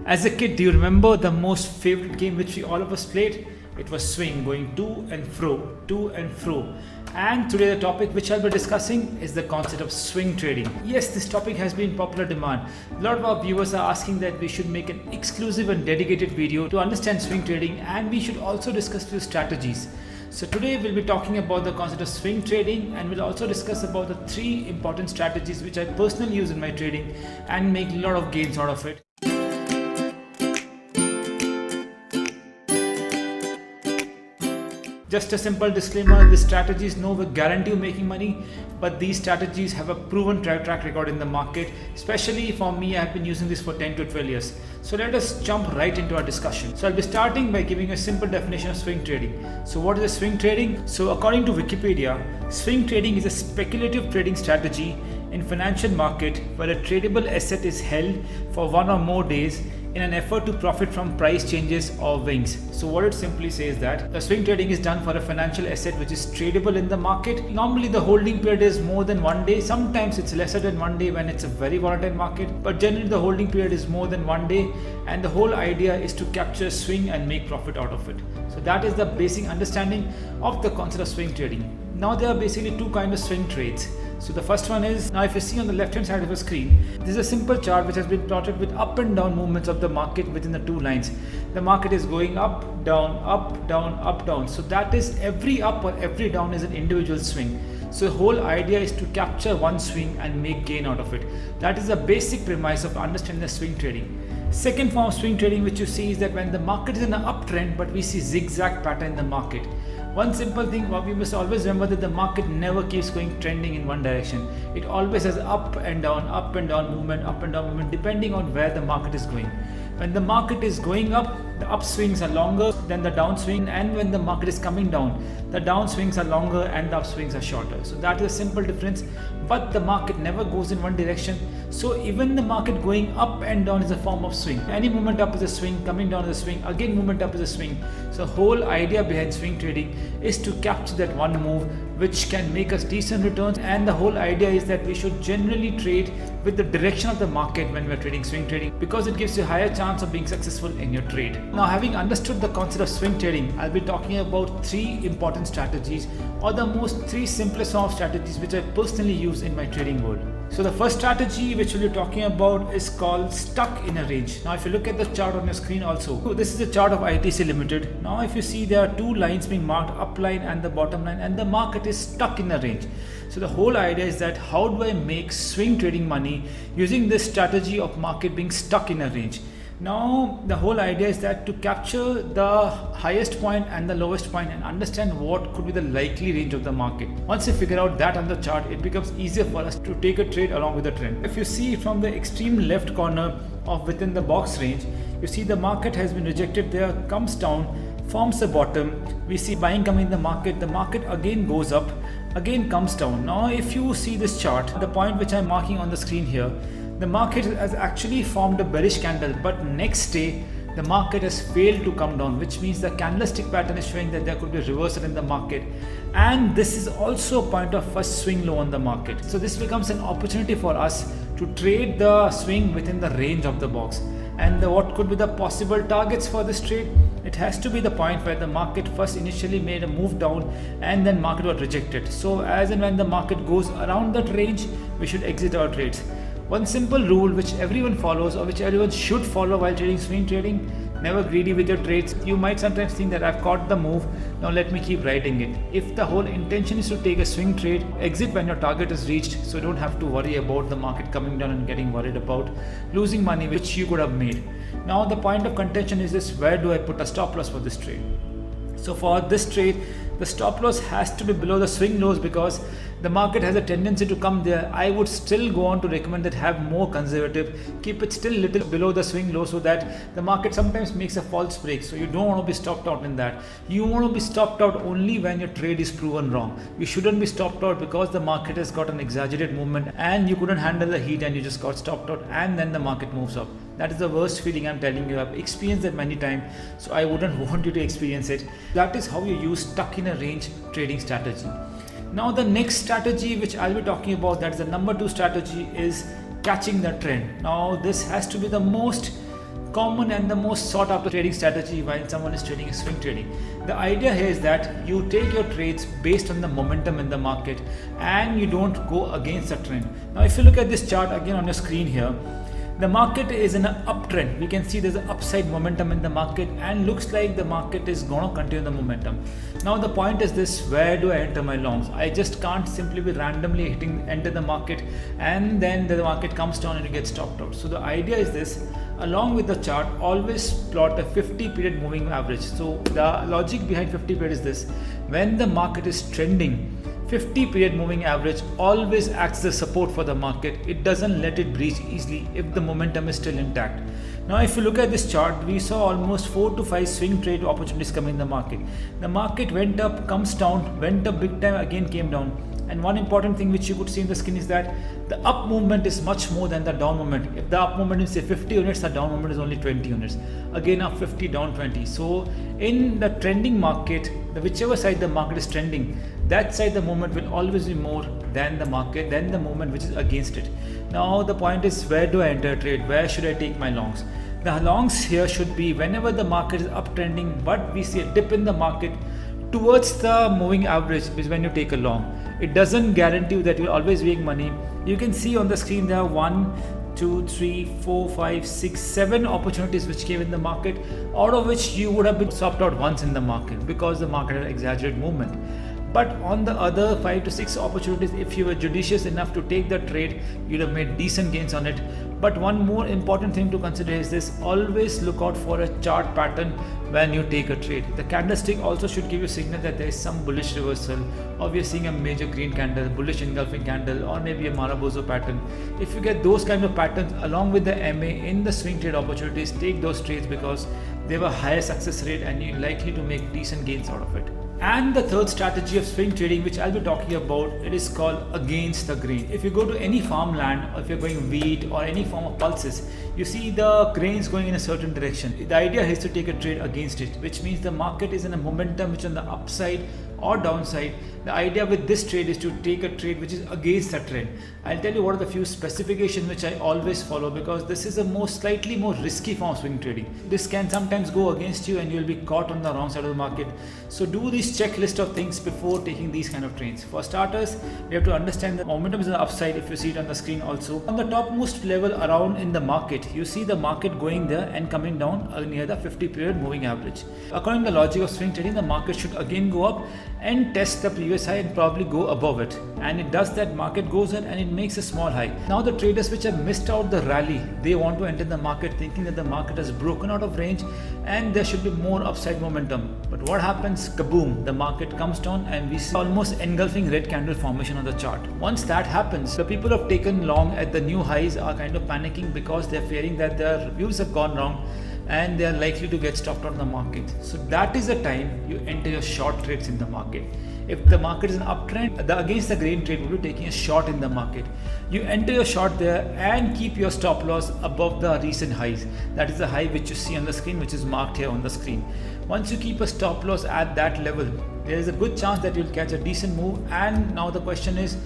As a kid, do you remember the most favorite game which we all of us played? It was swing, going to and fro, to and fro. And today the topic which I'll be discussing is the concept of swing trading. Yes, this topic has been in popular demand. A lot of our viewers are asking that we should make an exclusive and dedicated video to understand swing trading, and we should also discuss few strategies. So today we'll be talking about the concept of swing trading, and we'll also discuss about the 3 important strategies which I personally use in my trading and make a lot of gains out of it. Just a simple disclaimer, this strategy is no guarantee of making money, but these strategies have a proven track record in the market. Especially for me, I have been using this for 10 to 12 years. So let us jump right into our discussion. So I'll be starting by giving a simple definition of swing trading. So what is swing trading? So according to Wikipedia, swing trading is a speculative trading strategy in financial market where a tradable asset is held for 1 or more days in an effort to profit from price changes or swings. So what it simply says that the swing trading is done for a financial asset which is tradable in the market. Normally the holding period is more than 1 day. Sometimes it's lesser than 1 day when it's a very volatile market, but generally the holding period is more than 1 day, and the whole idea is to capture a swing and make profit out of it. So that is the basic understanding of the concept of swing trading. Now there are basically 2 kinds of swing trades. So the first one is, now if you see on the left hand side of the screen, this is a simple chart which has been plotted with up and down movements of the market within the 2 lines. The market is going up, down, up, down, up, down. So that is every up or every down is an individual swing. So the whole idea is to capture one swing and make gain out of it. That is the basic premise of understanding the swing trading. Second form of swing trading which you see is that when the market is in an uptrend but we see zigzag pattern in the market. One simple thing, we must always remember that the market never keeps going trending in one direction. It always has up and down movement depending on where the market is going. When the market is going up, the upswings are longer than the downswing, and when the market is coming down, the downswings are longer and the upswings are shorter. So that is a simple difference, but the market never goes in one direction. So even the market going up and down is a form of swing. Any movement up is a swing, coming down is a swing, again movement up is a swing. So whole idea behind swing trading is to capture that one move which can make us decent returns, and the whole idea is that we should generally trade with the direction of the market when we are trading swing trading, because it gives you a higher chance of being successful in your trade. Now, having understood the concept of swing trading, I'll be talking about 3 important strategies, or the 3 simplest form of strategies which I personally use in my trading world. So the first strategy which we'll be talking about is called stuck in a range. Now if you look at the chart on your screen also, so this is a chart of ITC Limited. Now if you see, there are 2 lines being marked, up line and the bottom line, and the market is stuck in a range. So the whole idea is that how do I make swing trading money using this strategy of market being stuck in a range. Now the whole idea is that to capture the highest point and the lowest point and understand what could be the likely range of the market. Once you figure out that on the chart, it becomes easier for us to take a trade along with the trend. If you see from the extreme left corner of within the box range, you see the market has been rejected there, comes down, forms a bottom. We see buying coming in the market again goes up, again comes down. Now if you see this chart, the point which I'm marking on the screen here, the market has actually formed a bearish candle, but next day the market has failed to come down, which means the candlestick pattern is showing that there could be a reversal in the market, and this is also a point of first swing low on the market. So this becomes an opportunity for us to trade the swing within the range of the box. And what could be the possible targets for this trade? It has to be the point where the market first initially made a move down and then market was rejected. So as and when the market goes around that range, we should exit our trades. One simple rule which everyone follows, or which everyone should follow while trading swing trading: never greedy with your trades. You might sometimes think that I've caught the move, now let me keep riding it. If the whole intention is to take a swing trade, exit when your target is reached, so you don't have to worry about the market coming down and getting worried about losing money which you could have made. Now the point of contention is this: where do I put a stop loss for this trade? So for this trade, the stop loss has to be below the swing lows, because the market has a tendency to come there. I would still go on to recommend that have more conservative, keep it still little below the swing low, so that the market sometimes makes a false break. So you don't want to be stopped out in that. You want to be stopped out only when your trade is proven wrong. You shouldn't be stopped out because the market has got an exaggerated movement and you couldn't handle the heat and you just got stopped out, and then the market moves up. That is the worst feeling, I'm telling you. I've experienced that many times, so I wouldn't want you to experience it. That is how you use stuck in a range trading strategy. Now the next strategy which I'll be talking about, that's the number 2 strategy, is catching the trend. Now this has to be the most common and the most sought after trading strategy while someone is trading is swing trading. The idea here is that you take your trades based on the momentum in the market and you don't go against the trend. Now if you look at this chart again on your screen here, the market is in an uptrend. We can see there's an upside momentum in the market and looks like the market is going to continue the momentum. Now the point is this, where do I enter my longs? I just can't simply be randomly enter the market and then the market comes down and you get stopped out. So the idea is this, along with the chart, always plot a 50 period moving average. So the logic behind 50 period is this, when the market is trending, 50 period moving average always acts as support for the market. It doesn't let it breach easily if the momentum is still intact. Now if you look at this chart, we saw almost 4 to 5 swing trade opportunities coming in the market. The market went up, comes down, went up big time, again came down. And one important thing which you could see in the screen is that the up movement is much more than the down movement. If the up movement is say 50 units, the down movement is only 20 units. Again up 50, down 20. So in the trending market, whichever side the market is trending, that side the movement will always be more than the market, than the movement which is against it. Now the point is, where do I enter a trade? Where should I take my longs? The longs here should be whenever the market is uptrending but we see a dip in the market towards the moving average is when you take a long. It doesn't guarantee you that you'll always make money. You can see on the screen there are 1, 2, 3, 4, 5, 6, 7 opportunities which came in the market, out of which you would have been stopped out once in the market because the market had exaggerated movement. But on the other 5 to 6 opportunities, if you were judicious enough to take the trade, you'd have made decent gains on it. But one more important thing to consider is this, always look out for a chart pattern when you take a trade. The candlestick also should give you a signal that there is some bullish reversal, or we are seeing a major green candle, bullish engulfing candle, or maybe a Marabozo pattern. If you get those kind of patterns along with the MA in the swing trade opportunities, take those trades because they have a higher success rate and you're likely to make decent gains out of it. And the third strategy of swing trading, which I'll be talking about, it is called against the grain. If you go to any farmland, or if you're going wheat or any form of pulses, you see the grains going in a certain direction. The idea is to take a trade against it, which means the market is in a momentum which on the upside or downside. The idea with this trade is to take a trade which is against the trend. I'll tell you what are the few specifications which I always follow, because this is a slightly more risky form of swing trading. This can sometimes go against you and you'll be caught on the wrong side of the market. So do this checklist of things before taking these kind of trades. For starters, we have to understand the momentum is on the upside. If you see it on the screen also, on the topmost level around in the market, you see the market going there and coming down near the 50 period moving average. According to the logic of swing trading, the market should again go up and test the previous high and probably go above it, and it does that. Market goes in and it makes a small high. Now the traders which have missed out the rally, they want to enter the market thinking that the market has broken out of range and there should be more upside momentum. But what happens? Kaboom, the market comes down and we see almost engulfing red candle formation on the chart. Once that happens, the people who have taken long at the new highs are kind of panicking because they're fearing that their views have gone wrong and they are likely to get stopped out of the market. So that is the time you enter your short trades in the market. If the market is an uptrend, the against the grain trade will be taking a short in the market. You enter your short there and keep your stop loss above the recent highs. That is the high which you see on the screen, which is marked here on the screen. Once you keep a stop loss at that level, there is a good chance that you'll catch a decent move. And now the question is,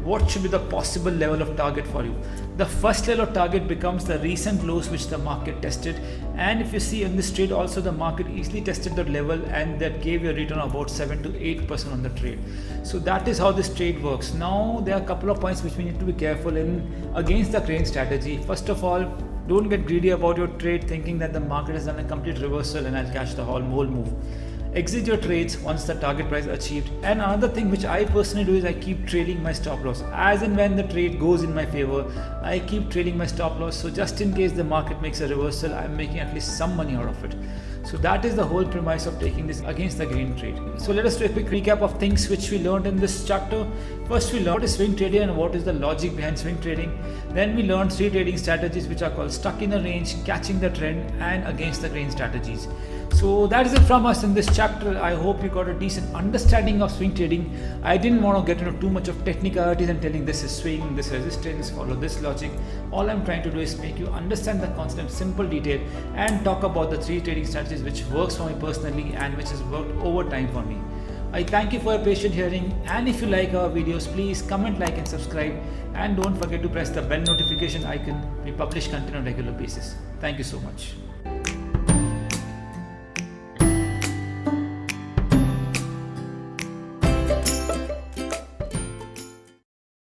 what should be the possible level of target for you? The first level of target becomes the recent lows which the market tested, and if you see in this trade also, the market easily tested that level and that gave you a return of about 7 to 8% on the trade. So that is how this trade works. Now there are a couple of points which we need to be careful in against the grain strategy. First of all, don't get greedy about your trade thinking that the market has done a complete reversal and I'll catch the whole move. Exit your trades once the target price achieved. And another thing which I personally do is I keep trailing my stop loss. As and when the trade goes in my favor, I keep trailing my stop loss. So just in case the market makes a reversal, I'm making at least some money out of it. So that is the whole premise of taking this against the grain trade. So let us do a quick recap of things which we learned in this chapter. First, we learned what is swing trading and what is the logic behind swing trading. Then we learned 3 trading strategies which are called stuck in a range, catching the trend, and against the grain strategies. So that is it from us in this chapter. I hope you got a decent understanding of swing trading. I didn't want to get into too much of technicalities and telling this is swing, this resistance, follow this logic. All I'm trying to do is make you understand the concept in simple detail and talk about the 3 trading strategies which works for me personally and which has worked over time for me. I thank you for your patient hearing, and if you like our videos, please comment, like and subscribe, and don't forget to press the bell notification icon. We publish content on a regular basis. Thank you so much.